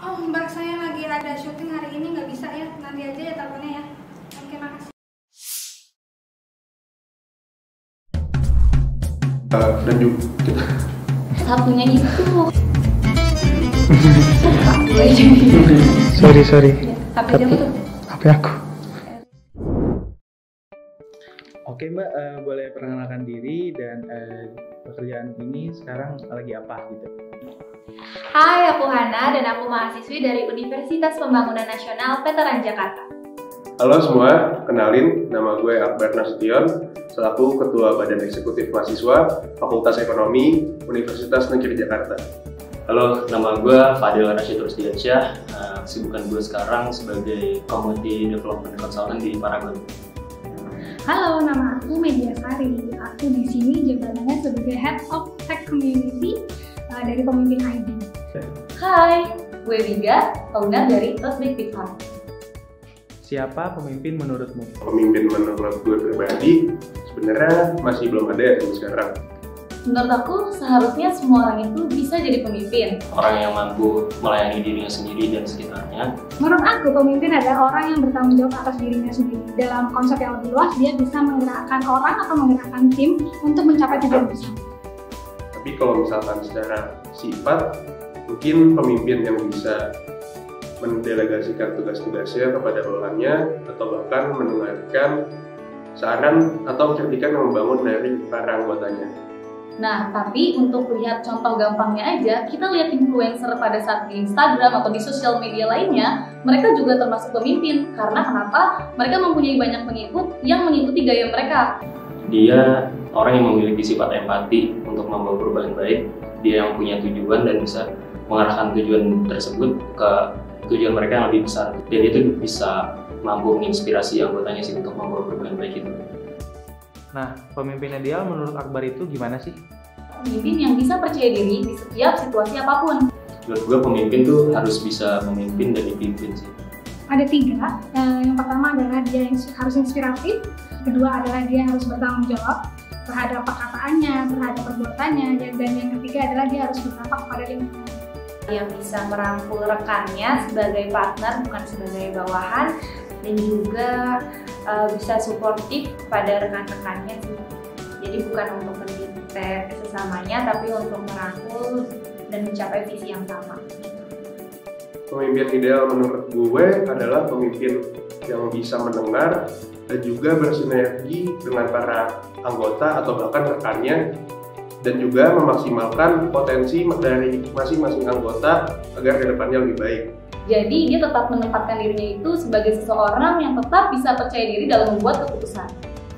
Oh mbak, saya lagi ada syuting hari ini, nggak bisa ya, nanti aja ya teleponnya ya. Oke, makasih. Dan juga kita Satunya itu. Sorry. Tapi siapa tuh? HP aku. Oke Mbak, boleh perkenalkan diri dan pekerjaan ini sekarang lagi apa gitu? Hai, aku Hana dan aku mahasiswi dari Universitas Pembangunan Nasional Veteran Jakarta. Halo semua, kenalin nama gue Akbar Nasution, selaku Ketua Badan Eksekutif Mahasiswa Fakultas Ekonomi Universitas Negeri Jakarta. Halo, nama gue Fadil Rashid Rusdiansyah. Kesibukan gue sekarang sebagai Community Development Consultant di Paragon. Halo, nama aku Media Sari. Aku di sini jabatannya sebagai Head of Tech Community dari Pemimpin ID. Hai, gue Wiga, owner dari Tosbik Pixar. Siapa pemimpin menurutmu? Pemimpin menurut gue pribadi sebenarnya masih belum ada sampai sekarang. Menurut aku, seharusnya semua orang itu bisa jadi pemimpin. Orang yang mampu melayani dirinya sendiri dan sekitarnya. Menurut aku, pemimpin adalah orang yang bertanggung jawab atas dirinya sendiri. Dalam konsep yang lebih luas, dia bisa menggerakkan orang atau menggerakkan tim untuk mencapai tujuan bersama. Tapi kalau misalkan secara sifat, mungkin pemimpin yang bisa mendelegasikan tugas-tugasnya kepada bawahannya atau bahkan mendengarkan saran atau kritikan yang membangun dari para anggotanya. Nah, tapi untuk lihat contoh gampangnya aja, kita lihat influencer pada saat di Instagram atau di sosial media lainnya, mereka juga termasuk pemimpin. Karena kenapa? Mereka mempunyai banyak pengikut yang mengikuti gaya mereka. Dia orang yang memiliki sifat empati untuk membawa perubahan baik. Dia yang punya tujuan dan bisa mengarahkan tujuan tersebut ke tujuan mereka yang lebih besar. Dan itu bisa mampu menginspirasi anggotanya sih untuk membawa perubahan baik itu. Nah, pemimpin ideal menurut Akbar itu gimana sih? Pemimpin yang bisa percaya diri di setiap situasi apapun. Menurut gue pemimpin tuh harus bisa memimpin dan dipimpin sih. Ada 3. Yang pertama adalah dia yang harus inspiratif. Kedua adalah dia harus bertanggung jawab terhadap perkataannya, terhadap perbuatannya. Dan yang ketiga adalah dia harus berdampak kepada lingkungan. Yang bisa merangkul rekannya sebagai partner, bukan sebagai bawahan. Dan juga bisa suportif pada rekan-rekannya sih. Jadi bukan untuk mendikte sesamanya, tapi untuk merangkul dan mencapai visi yang sama. Pemimpin ideal menurut gue adalah pemimpin yang bisa mendengar dan juga bersinergi dengan para anggota atau bahkan rekannya, dan juga memaksimalkan potensi dari masing-masing anggota agar kedepannya lebih baik. Jadi dia tetap menempatkan dirinya itu sebagai seseorang yang tetap bisa percaya diri dalam membuat keputusan.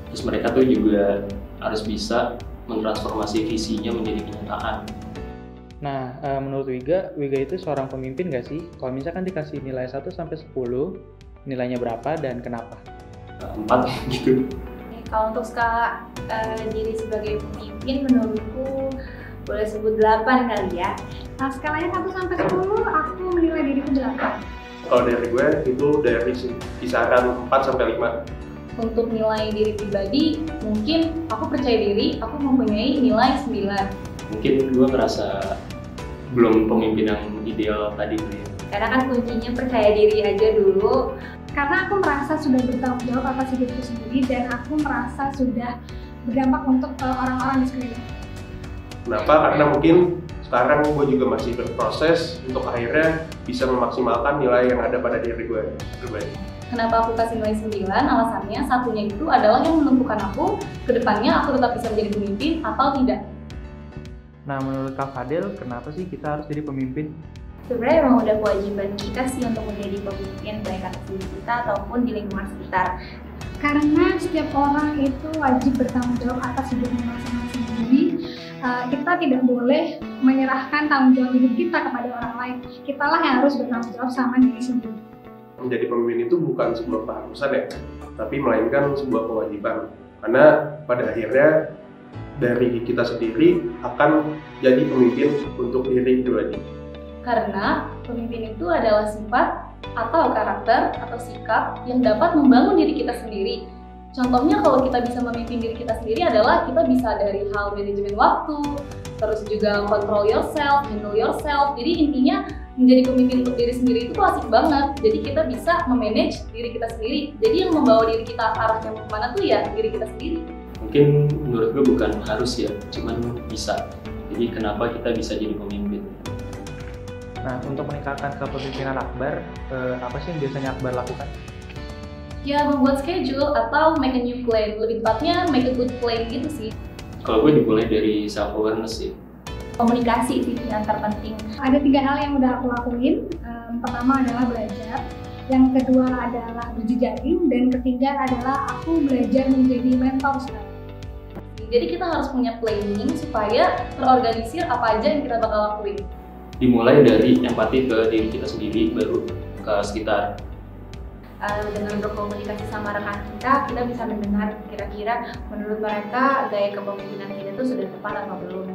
Terus mereka tuh juga harus bisa mentransformasi visinya menjadi kenyataan. Nah, menurut Wiga itu seorang pemimpin nggak sih? Kalau misalkan dikasih nilai 1 sampai 10, nilainya berapa dan kenapa? 4 gitu. Kalau untuk skala diri sebagai pemimpin, menurutku boleh sebut 8 kali ya. Nah, skalanya 1 sampai 10, aku menilai diriku 8. Kalau dari gue itu dari kisaran 4 sampai 5. Untuk nilai diri pribadi, mungkin aku percaya diri, aku mempunyai nilai 9. Mungkin gue ngerasa belum pemimpin yang ideal tadi tuh ya. Karena kan kuncinya percaya diri aja dulu. Karena aku merasa sudah bertanggung jawab atas hidupku sendiri dan aku merasa sudah berdampak untuk orang-orang di sekeliling. Kenapa? Karena mungkin sekarang gue juga masih berproses untuk akhirnya bisa memaksimalkan nilai yang ada pada diri gue pribadi. Kenapa aku kasih nilai 9? Alasannya satunya itu adalah yang menentukan aku kedepannya aku tetap bisa menjadi pemimpin atau tidak. Nah, menurut Kak Fadil, kenapa sih kita harus jadi pemimpin? Sebenarnya memang udah kewajiban kita sih untuk menjadi pemimpin baik atas diri kita ataupun di lingkungan sekitar. Karena setiap orang itu wajib bertanggung jawab atas hidupnya masing-masing. Jadi kita tidak boleh menyerahkan tanggung jawab hidup kita kepada orang lain. Kitalah yang harus bertanggung jawab sama diri sendiri. Menjadi pemimpin itu bukan sebuah keharusan ya, tapi melainkan sebuah kewajiban. Karena pada akhirnya dari kita sendiri akan jadi pemimpin untuk diri pribadi. Karena pemimpin itu adalah sifat atau karakter atau sikap yang dapat membangun diri kita sendiri. Contohnya kalau kita bisa memimpin diri kita sendiri adalah kita bisa dari hal manajemen waktu, terus juga control yourself, handle yourself. Jadi intinya menjadi pemimpin untuk diri sendiri itu asik banget. Jadi kita bisa memanage diri kita sendiri. Jadi yang membawa diri kita arahnya kemana tuh ya diri kita sendiri. Mungkin menurut gue bukan harus ya, cuman bisa. Jadi kenapa kita bisa jadi pemimpin? Nah, untuk meningkatkan kepemimpinan Akbar, apa sih yang biasanya Akbar lakukan? Ya membuat schedule atau make a new plan. Lebih tepatnya make a good plan gitu sih. Kalau gue dimulai dari self awareness sih. Komunikasi sih yang terpenting. Ada 3 hal yang udah aku lakuin. Pertama adalah belajar, yang kedua adalah berjejaring, dan ketiga adalah aku belajar menjadi mentor sekarang. Jadi kita harus punya planning supaya terorganisir apa aja yang kita bakal lakuin. Dimulai dari empati ke diri kita sendiri, baru ke sekitar. Dengan berkomunikasi sama rekan kita bisa mendengar kira-kira menurut mereka gaya kepemimpinan kita itu sudah tepat atau belum.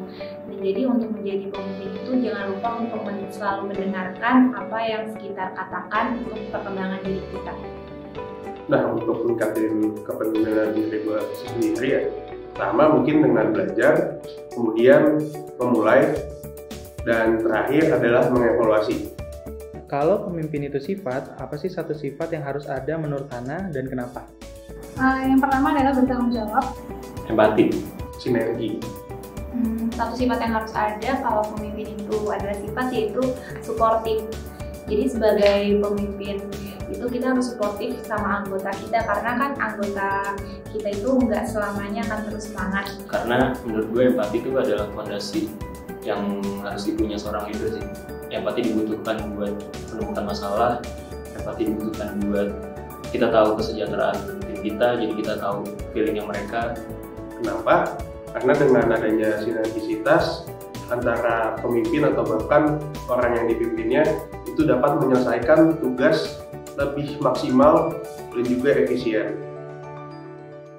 Dan jadi untuk menjadi pemimpin itu jangan lupa untuk selalu mendengarkan apa yang sekitar katakan untuk perkembangan diri kita. Nah, untuk meningkatkan kepemimpinan diri gue sendiri ya, pertama mungkin dengan belajar, kemudian memulai, dan terakhir adalah mengevaluasi. Kalau pemimpin itu sifat, apa sih satu sifat yang harus ada menurut Hana dan kenapa? Yang pertama adalah bertanggung jawab. Empati. Sinergi. Satu sifat yang harus ada kalau pemimpin itu adalah sifat yaitu suportif. Jadi sebagai pemimpin itu kita harus suportif sama anggota kita, karena kan anggota kita itu nggak selamanya akan terus semangat. Karena menurut gue empati itu adalah fondasi yang harus dipunya seorang leader sih. Empati dibutuhkan buat menemukan masalah, empati dibutuhkan buat kita tahu kesejahteraan tim kita, jadi kita tahu feelingnya mereka. Kenapa? Karena dengan adanya sinergisitas antara pemimpin atau bahkan orang yang dipimpinnya itu dapat menyelesaikan tugas lebih maksimal dan juga efisien.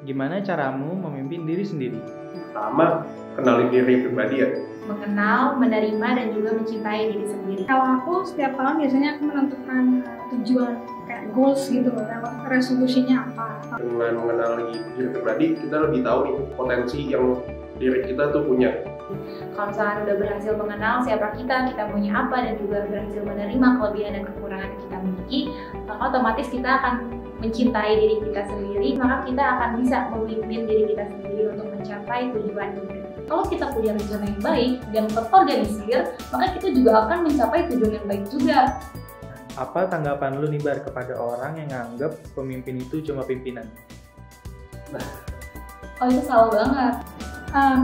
Gimana caramu memimpin diri sendiri? Pertama, kenali diri pribadi ya. Mengenal, menerima, dan juga mencintai diri sendiri. Kalau aku setiap tahun biasanya aku menentukan tujuan kayak goals gitu, lewat resolusinya apa. Dengan mengenali diri pribadi, kita lebih tahu nih potensi yang diri kita tuh punya. Kalau misalkan udah berhasil mengenal siapa kita punya apa, dan juga berhasil menerima kelebihan dan kekurangan yang kita miliki, maka otomatis kita akan mencintai diri kita sendiri, maka kita akan bisa memimpin diri kita sendiri untuk mencapai tujuan hidup. Kalau kita punya rencana yang baik dan terorganisir, maka kita juga akan mencapai tujuan yang baik juga. Apa tanggapan lu nih Bar kepada orang yang nganggap pemimpin itu cuma pimpinan? Oh itu salah banget.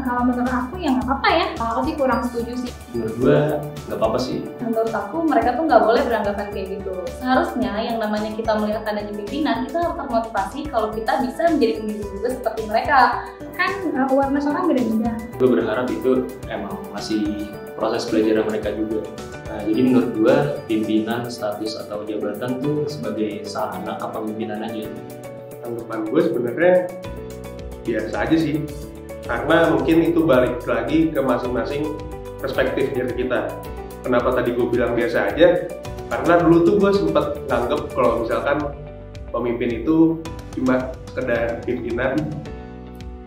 Kalau menurut aku ya nggak apa-apa ya. Aku sih kurang setuju sih. Menurut gue nggak apa-apa sih. Menurut aku mereka tuh nggak boleh beranggapan kayak gitu. Seharusnya yang namanya kita melihat adanya pimpinan, kita harus termotivasi kalau kita bisa menjadi pemimpin juga seperti mereka. Kan awareness orang beda-beda. Gue berharap itu emang masih proses belajar mereka juga. Nah, jadi menurut gue pimpinan, status atau jabatan tuh sebagai sarana kepemimpinan aja. Tanggapan gue sebenarnya biasa aja sih. Karena mungkin itu balik lagi ke masing-masing perspektif diri kita. Kenapa tadi gue bilang biasa aja? Karena dulu tuh gue sempat nganggep kalau misalkan pemimpin itu cuma sekedar pimpinan.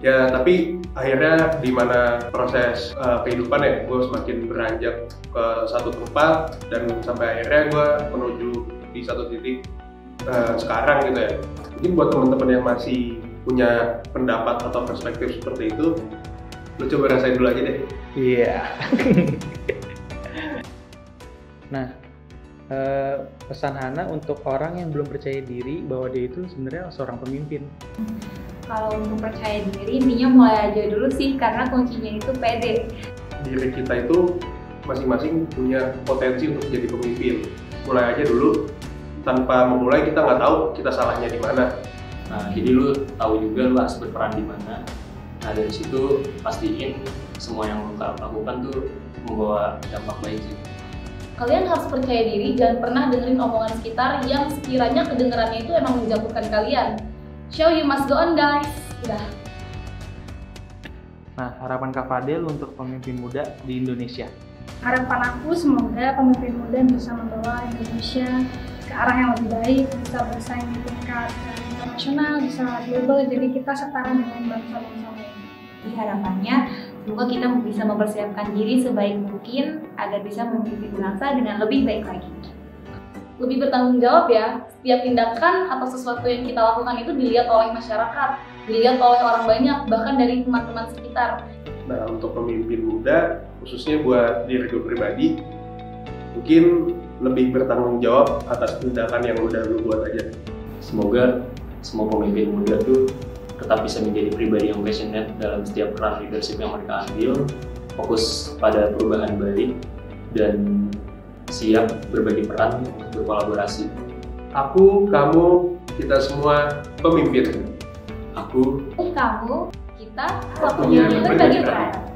Ya tapi akhirnya di mana proses kehidupan ya, gue semakin beranjak ke satu tempat dan sampai akhirnya gue menuju di satu titik sekarang gitu ya. Mungkin buat teman-teman yang masih punya pendapat atau perspektif seperti itu, lu coba rasain dulu aja deh. Iya. Nah, pesan Hana untuk orang yang belum percaya diri bahwa dia itu sebenarnya seorang pemimpin. Kalau untuk percaya diri, intinya mulai aja dulu sih, karena kuncinya itu pede. Diri kita itu masing-masing punya potensi untuk jadi pemimpin. Mulai aja dulu, tanpa memulai kita nggak tahu kita salahnya di mana. Nah, jadi lu tahu juga lu harus berperan di mana. Nah, dari situ pastiin semua yang lu lakukan tuh membawa dampak baik sih. Kalian harus percaya diri, jangan pernah dengerin omongan sekitar yang sekiranya kedengarannya itu emang menjatuhkan kalian. Show you must go on guys. Udah. Nah, harapan Kak Fadel untuk pemimpin muda di Indonesia. Harapan aku semoga pemimpin muda bisa membawa Indonesia ke arah yang lebih baik, bisa bersaing di tingkat bisa nasional, bisa global, jadi kita setara dengan bangsa-bangsa lain. Jadi harapannya semoga kita bisa mempersiapkan diri sebaik mungkin agar bisa memimpin bangsa dengan lebih baik lagi. Lebih bertanggung jawab ya, setiap tindakan atau sesuatu yang kita lakukan itu dilihat oleh masyarakat, dilihat oleh orang banyak, bahkan dari teman-teman sekitar. Nah, untuk pemimpin muda, khususnya buat diri gue pribadi, mungkin lebih bertanggung jawab atas tindakan yang udah lu buat aja. Semoga semua pemimpin muda tuh tetap bisa menjadi pribadi yang passionate dalam setiap peran leadership yang mereka ambil, fokus pada perubahan baik, dan siap berbagi peran untuk berkolaborasi. Aku, kamu, kita semua pemimpin. Aku, Kamu, kita, waktunya berbagi peran.